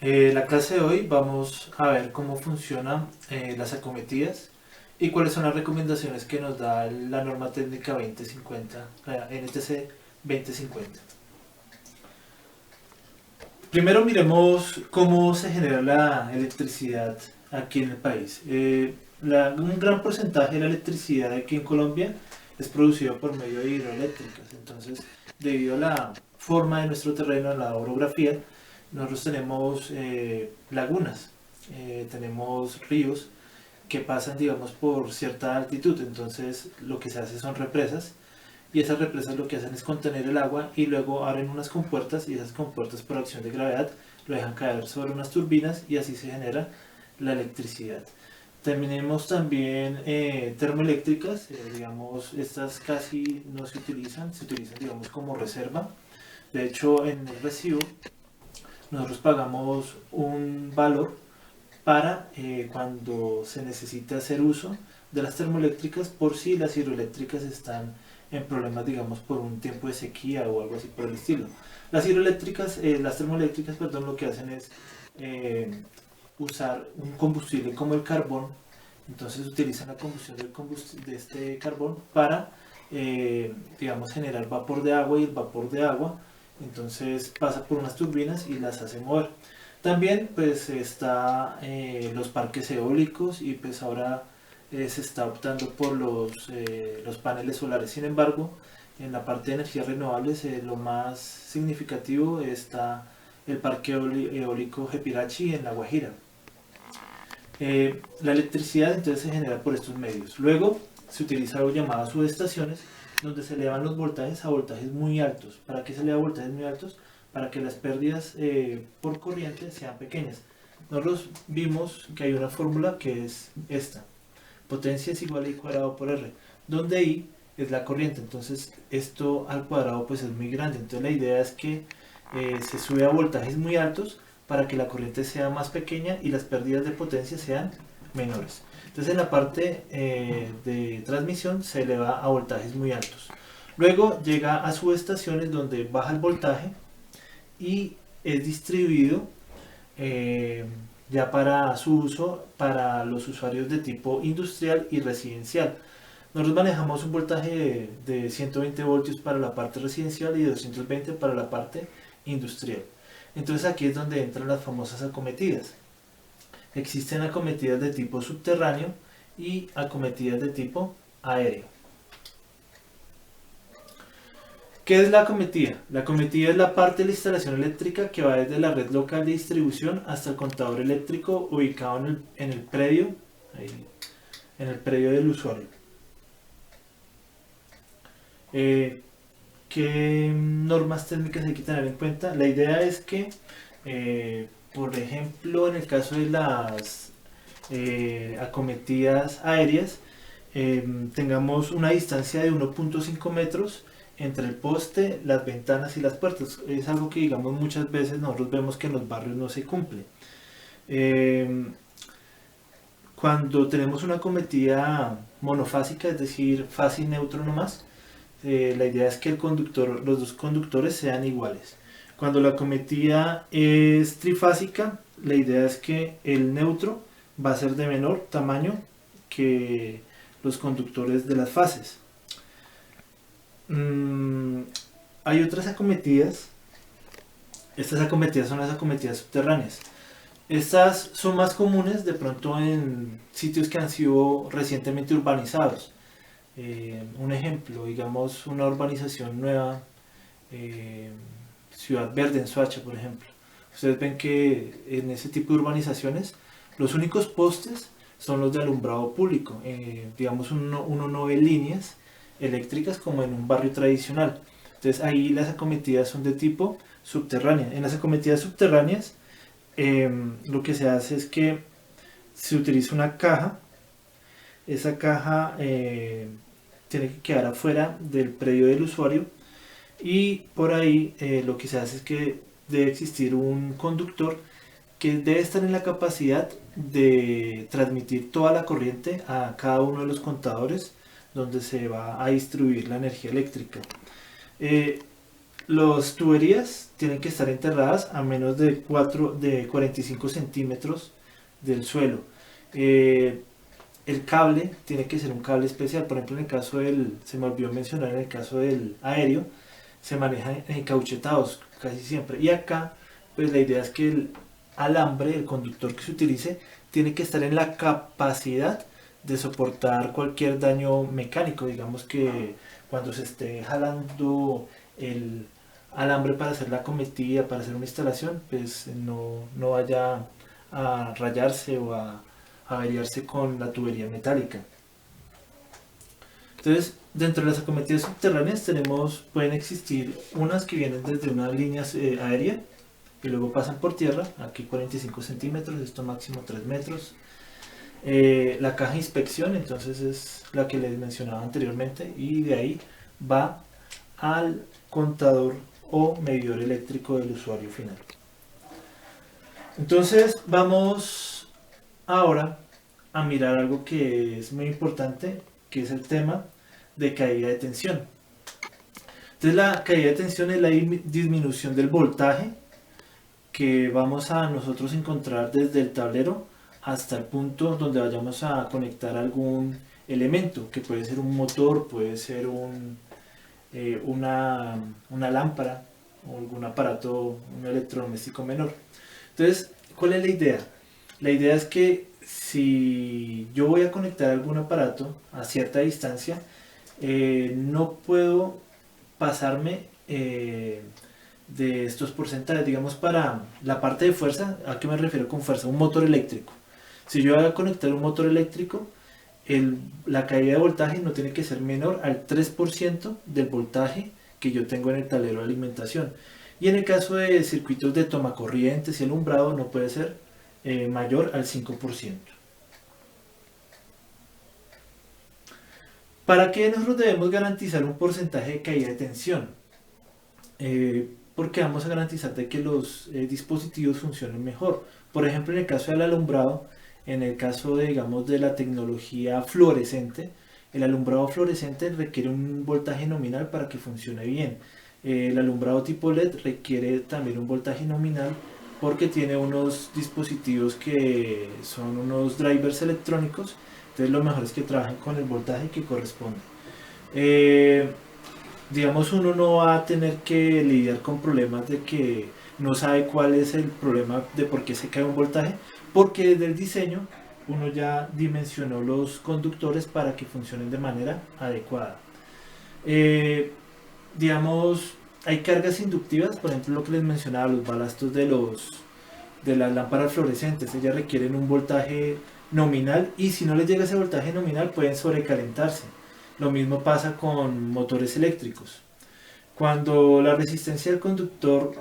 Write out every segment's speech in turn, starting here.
La clase de hoy vamos a ver cómo funcionan las acometidas y cuáles son las recomendaciones que nos da la norma técnica 2050, la NTC 2050. Primero miremos cómo se genera la electricidad aquí en el país. Un gran porcentaje de la electricidad aquí en Colombia es producido por medio de hidroeléctricas. Entonces, debido a la forma de nuestro terreno, a la orografía, nosotros tenemos lagunas, tenemos ríos que pasan, digamos, por cierta altitud. Entonces, lo que se hace son represas y esas represas lo que hacen es contener el agua y luego abren unas compuertas y esas compuertas por acción de gravedad lo dejan caer sobre unas turbinas y así se genera la electricidad. Tenemos también termoeléctricas, digamos, estas casi no se utilizan, se utilizan, digamos, como reserva. De hecho, en el recibo nosotros pagamos un valor para cuando se necesita hacer uso de las termoeléctricas por si las hidroeléctricas están en problemas, digamos, por un tiempo de sequía o algo así por el estilo. Las termoeléctricas, perdón, lo que hacen es eh, usar un combustible como el carbón. Entonces utilizan la combustión de este carbón para, digamos, generar vapor de agua y el vapor de agua entonces pasa por unas turbinas y las hace mover. También pues está los parques eólicos y pues ahora se está optando por los paneles solares. Sin embargo, en la parte de energías renovables lo más significativo está el parque eólico Jepirachi en La Guajira. La electricidad entonces se genera por estos medios. Luego se utiliza algo llamado subestaciones, donde se elevan los voltajes a voltajes muy altos. ¿Para qué se eleva voltajes muy altos? Para que las pérdidas por corriente sean pequeñas. Nosotros vimos que hay una fórmula que es esta. Potencia es igual a I cuadrado por R, donde I es la corriente. Entonces esto al cuadrado pues es muy grande. Entonces la idea es que se sube a voltajes muy altos para que la corriente sea más pequeña y las pérdidas de potencia sean menores. Entonces en la parte de transmisión se eleva a voltajes muy altos. Luego llega a subestaciones donde baja el voltaje y es distribuido ya para su uso para los usuarios de tipo industrial y residencial. Nosotros manejamos un voltaje de 120 voltios para la parte residencial y de 220 para la parte industrial. Entonces aquí es donde entran las famosas acometidas. Existen acometidas de tipo subterráneo y acometidas de tipo aéreo. ¿Qué es la acometida? La acometida es la parte de la instalación eléctrica que va desde la red local de distribución hasta el contador eléctrico ubicado en el predio, ahí, en el predio del usuario. ¿Qué normas técnicas hay que tener en cuenta? La idea es que, por ejemplo, en el caso de las acometidas aéreas, tengamos una distancia de 1.5 metros entre el poste, las ventanas y las puertas. Es algo que, digamos, muchas veces nosotros vemos que en los barrios no se cumple. Eh, Cuando tenemos una acometida monofásica, es decir, fase y neutro nomás, la idea es que los dos conductores sean iguales. Cuando la acometida es trifásica, la idea es que el neutro va a ser de menor tamaño que los conductores de las fases. Hay otras acometidas. Estas acometidas son las acometidas subterráneas. Estas son más comunes de pronto en sitios que han sido recientemente urbanizados. Un ejemplo, digamos una urbanización nueva, eh, Ciudad Verde en Soacha, por ejemplo. Ustedes ven que en ese tipo de urbanizaciones los únicos postes son los de alumbrado público. Digamos uno no ve líneas eléctricas como en un barrio tradicional. Entonces ahí las acometidas son de tipo subterránea. En las acometidas subterráneas lo que se hace es que se utiliza una caja. Esa caja tiene que quedar afuera del predio del usuario y por ahí lo que se hace es que debe existir un conductor que debe estar en la capacidad de transmitir toda la corriente a cada uno de los contadores donde se va a distribuir la energía eléctrica. Eh, Las tuberías tienen que estar enterradas a menos de 45 centímetros del suelo. Eh, el cable tiene que ser un cable especial. Por ejemplo, en el caso se me olvidó mencionar, en el caso del aéreo, se maneja encauchetados casi siempre. Y acá, pues la idea es que el alambre, el conductor que se utilice, tiene que estar en la capacidad de soportar cualquier daño mecánico. Digamos que cuando se esté jalando el alambre para hacer la cometida, para hacer una instalación, pues no vaya a rayarse o a averiarse con la tubería metálica. Entonces, dentro de las acometidas subterráneas pueden existir unas que vienen desde una línea aérea y luego pasan por tierra, aquí 45 centímetros, esto máximo 3 metros. La caja de inspección, entonces es la que les mencionaba anteriormente, y de ahí va al contador o medidor eléctrico del usuario final. Entonces vamos ahora a mirar algo que es muy importante, que es el tema de caída de tensión. Entonces la caída de tensión es la disminución del voltaje que vamos a nosotros encontrar desde el tablero hasta el punto donde vayamos a conectar algún elemento, que puede ser un motor, puede ser una lámpara o algún aparato, un electrodoméstico menor. Entonces, ¿cuál es la idea? La idea es que si yo voy a conectar algún aparato a cierta distancia, no puedo pasarme de estos porcentajes. Digamos, para la parte de fuerza, ¿a qué me refiero con fuerza? Un motor eléctrico. Si yo voy a conectar un motor eléctrico, la caída de voltaje no tiene que ser menor al 3% del voltaje que yo tengo en el tablero de alimentación. Y en el caso de circuitos de tomacorrientes y alumbrado, no puede ser mayor al 5%. ¿Para qué nosotros debemos garantizar un porcentaje de caída de tensión? Porque vamos a garantizar de que los dispositivos funcionen mejor. Por ejemplo, en el caso del alumbrado, en el caso de, digamos, de la tecnología fluorescente, el alumbrado fluorescente requiere un voltaje nominal para que funcione bien. El alumbrado tipo LED requiere también un voltaje nominal porque tiene unos dispositivos que son unos drivers electrónicos. Entonces lo mejor es que trabajen con el voltaje que corresponde. Digamos, uno no va a tener que lidiar con problemas de que no sabe cuál es el problema de por qué se cae un voltaje, porque desde el diseño uno ya dimensionó los conductores para que funcionen de manera adecuada. Digamos, hay cargas inductivas, por ejemplo lo que les mencionaba, los balastos de las lámparas fluorescentes, ellas requieren un voltaje nominal y si no les llega ese voltaje nominal pueden sobrecalentarse. Lo mismo pasa con motores eléctricos. Cuando la resistencia del conductor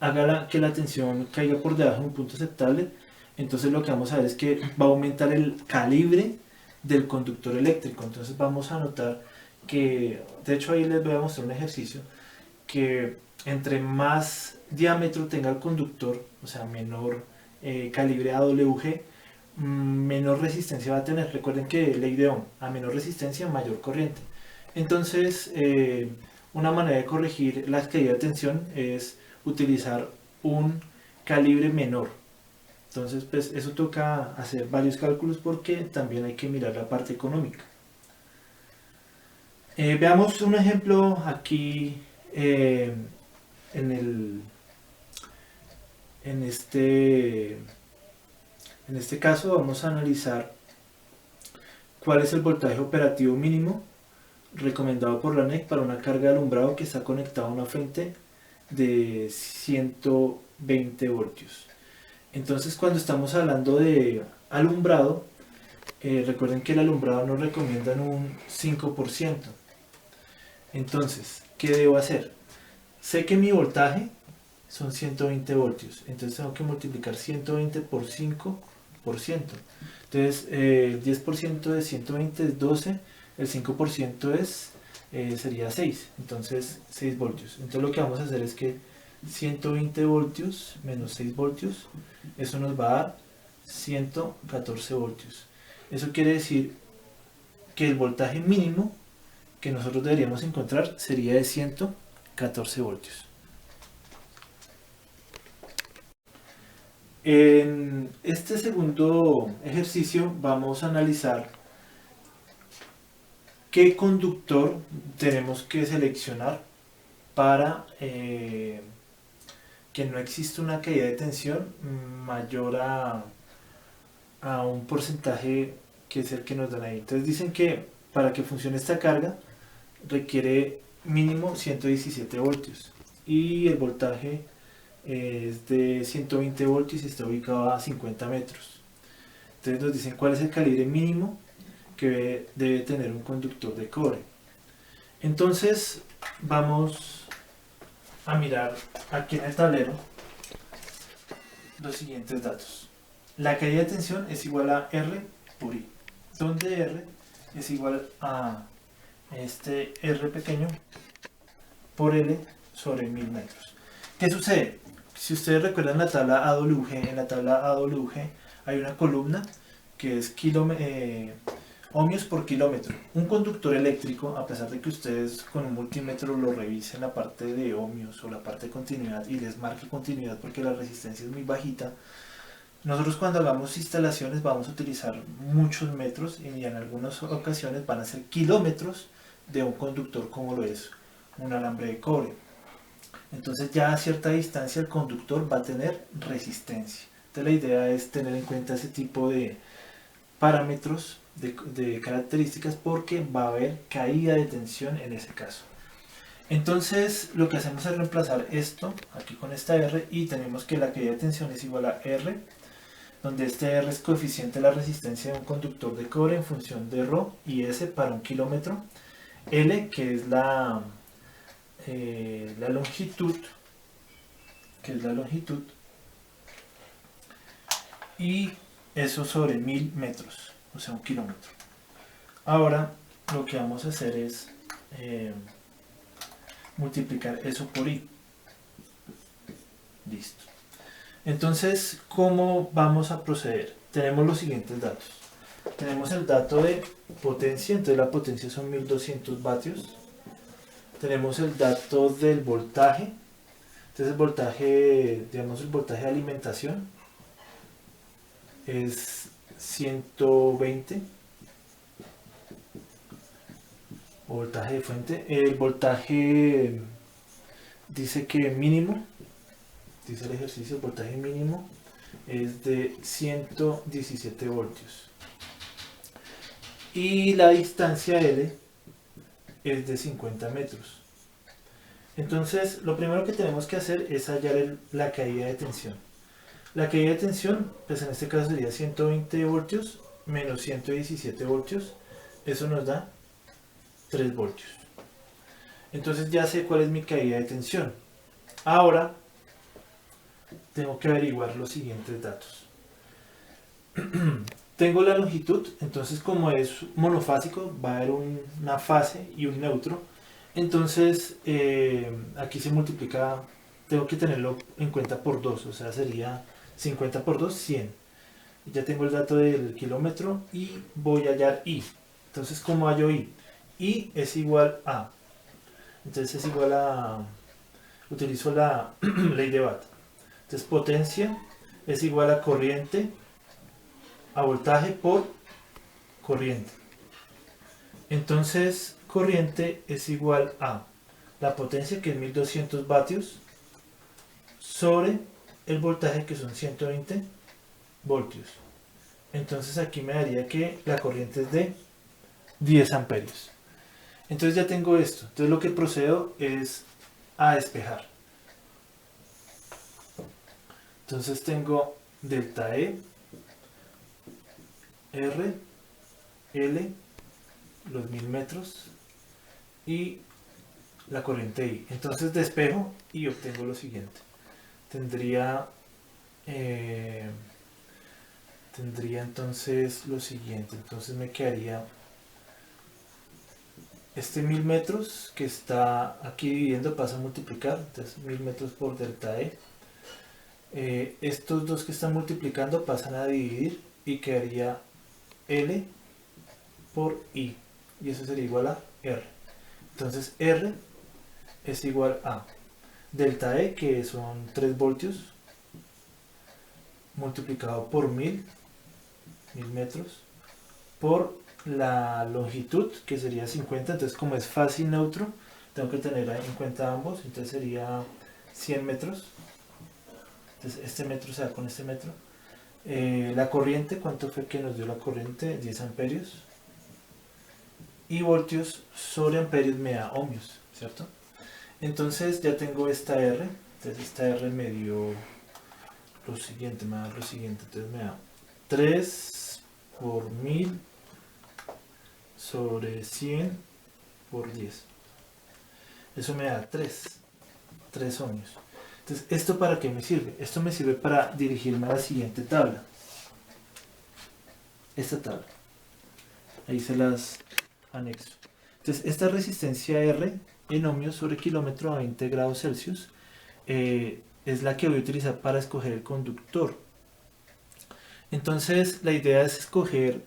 haga que la tensión caiga por debajo de un punto aceptable, entonces lo que vamos a ver es que va a aumentar el calibre del conductor eléctrico. Entonces vamos a notar que, de hecho ahí les voy a mostrar un ejercicio, que entre más diámetro tenga el conductor, o sea menor calibre AWG, menor resistencia va a tener. Recuerden que ley de Ohm, a menor resistencia mayor corriente. Entonces una manera de corregir la caída de tensión es utilizar un calibre menor. Entonces pues eso toca hacer varios cálculos porque también hay que mirar la parte económica. Veamos un ejemplo aquí en este caso vamos a analizar cuál es el voltaje operativo mínimo recomendado por la NEC para una carga de alumbrado que está conectada a una fuente de 120 voltios. Entonces cuando estamos hablando de alumbrado, recuerden que el alumbrado nos recomiendan un 5%. Entonces, ¿qué debo hacer? Sé que mi voltaje son 120 voltios, entonces tengo que multiplicar 120 por 5%. Entonces el 10% de 120 es 12, el 5% sería 6, entonces 6 voltios. Entonces lo que vamos a hacer es que 120 voltios menos 6 voltios, eso nos va a dar 114 voltios. Eso quiere decir que el voltaje mínimo que nosotros deberíamos encontrar sería de 114 14 voltios. En este segundo ejercicio vamos a analizar qué conductor tenemos que seleccionar para que no exista una caída de tensión mayor a un porcentaje que es el que nos dan ahí. Entonces dicen que para que funcione esta carga requiere mínimo 117 voltios y el voltaje es de 120 voltios y está ubicado a 50 metros. Entonces nos dicen cuál es el calibre mínimo que debe tener un conductor de cobre. Entonces vamos a mirar aquí en el tablero los siguientes datos. La caída de tensión es igual a R por I, donde R es igual a este R pequeño por L sobre 1000 metros. ¿Qué sucede? Si ustedes recuerdan la tabla AWG, en la tabla AWG hay una columna que es ohmios por kilómetro. Un conductor eléctrico, a pesar de que ustedes con un multímetro lo revisen la parte de ohmios o la parte de continuidad y les marque continuidad porque la resistencia es muy bajita, nosotros cuando hagamos instalaciones vamos a utilizar muchos metros y en algunas ocasiones van a ser kilómetros de un conductor como lo es un alambre de cobre. Entonces ya a cierta distancia el conductor va a tener resistencia. Entonces la idea es tener en cuenta ese tipo de parámetros, de características, porque va a haber caída de tensión en ese caso. Entonces lo que hacemos es reemplazar esto aquí con esta R y tenemos que la caída de tensión es igual a R, donde este R es coeficiente de la resistencia de un conductor de cobre en función de ρ y S para un kilómetro, L que es la longitud, y eso sobre 1000 metros, o sea un kilómetro. Ahora lo que vamos a hacer es multiplicar eso por I. Listo. Entonces, ¿cómo vamos a proceder? Tenemos los siguientes datos. Tenemos el dato de potencia, entonces la potencia son 1200 vatios. Tenemos el dato del voltaje, entonces el voltaje, digamos el voltaje de alimentación es 120, voltaje de fuente. El voltaje dice que mínimo, dice el ejercicio, el voltaje mínimo es de 117 voltios y la distancia L es de 50 metros. Entonces lo primero que tenemos que hacer es hallar la caída de tensión. La caída de tensión, pues en este caso sería 120 voltios menos 117 voltios, eso nos da 3 voltios. Entonces ya sé cuál es mi caída de tensión. Ahora tengo que averiguar los siguientes datos. Tengo la longitud, entonces como es monofásico va a haber una fase y un neutro. Entonces aquí se multiplica, tengo que tenerlo en cuenta por 2, o sea sería 50 por 2, 100. Ya tengo el dato del kilómetro y voy a hallar I. Entonces, ¿cómo hallo I? I es igual a, entonces es igual a, utilizo la ley de Watt. Entonces potencia es igual a corriente, a voltaje por corriente. Entonces corriente es igual a la potencia, que es 1200 vatios, sobre el voltaje, que son 120 voltios. Entonces aquí me daría que la corriente es de 10 amperios. Entonces ya tengo esto. Entonces lo que procedo es a despejar. Entonces tengo delta E, R, L, los 1000 metros y la corriente I. Entonces despejo y obtengo lo siguiente. Tendría entonces lo siguiente. Entonces me quedaría este 1000 metros que está aquí dividiendo, pasa a multiplicar. Entonces 1000 metros por delta E. Estos dos que están multiplicando pasan a dividir y quedaría L por I, y eso sería igual a R. Entonces R es igual a delta E, que son 3 voltios, multiplicado por 1000 metros, por la longitud, que sería 50. Entonces, como es fácil neutro, tengo que tener en cuenta ambos. Entonces sería 100 metros. Entonces este metro se da con este metro. La corriente, ¿cuánto fue que nos dio la corriente? 10 amperios. Y voltios sobre amperios me da ohmios, ¿cierto? Entonces ya tengo esta R. Entonces esta R me dio lo siguiente, me da lo siguiente. Entonces me da 3 por 1000 sobre 100 por 10. Eso me da 3 ohmios. Entonces, ¿esto para qué me sirve? Esto me sirve para dirigirme a la siguiente tabla. Esta tabla. Ahí se las anexo. Entonces, esta resistencia R en ohmios sobre kilómetro a 20 grados Celsius es la que voy a utilizar para escoger el conductor. Entonces, la idea es escoger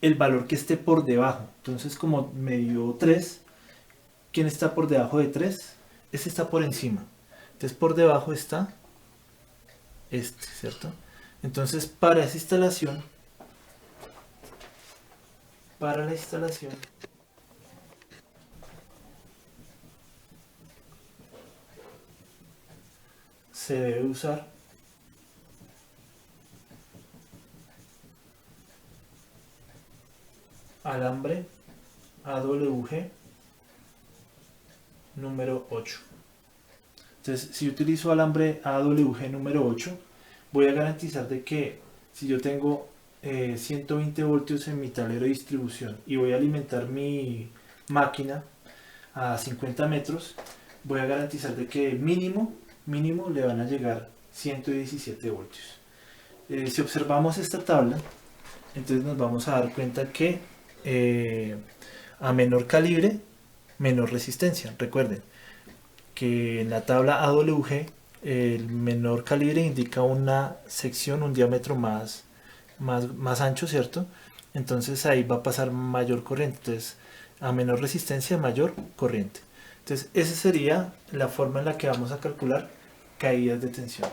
el valor que esté por debajo. Entonces, como me dio 3, ¿quién está por debajo de 3? Este está por encima. Entonces, por debajo está este, ¿cierto? Entonces, para la instalación, se debe usar alambre AWG número 8. Entonces, si utilizo alambre AWG número 8, voy a garantizar de que si yo tengo 120 voltios en mi tablero de distribución y voy a alimentar mi máquina a 50 metros, voy a garantizar de que mínimo le van a llegar 117 voltios. Si observamos esta tabla, entonces nos vamos a dar cuenta que a menor calibre, menor resistencia. Recuerden que en la tabla AWG el menor calibre indica una sección, un diámetro más ancho, ¿cierto? Entonces ahí va a pasar mayor corriente. Entonces, a menor resistencia, mayor corriente. Entonces, esa sería la forma en la que vamos a calcular caídas de tensión.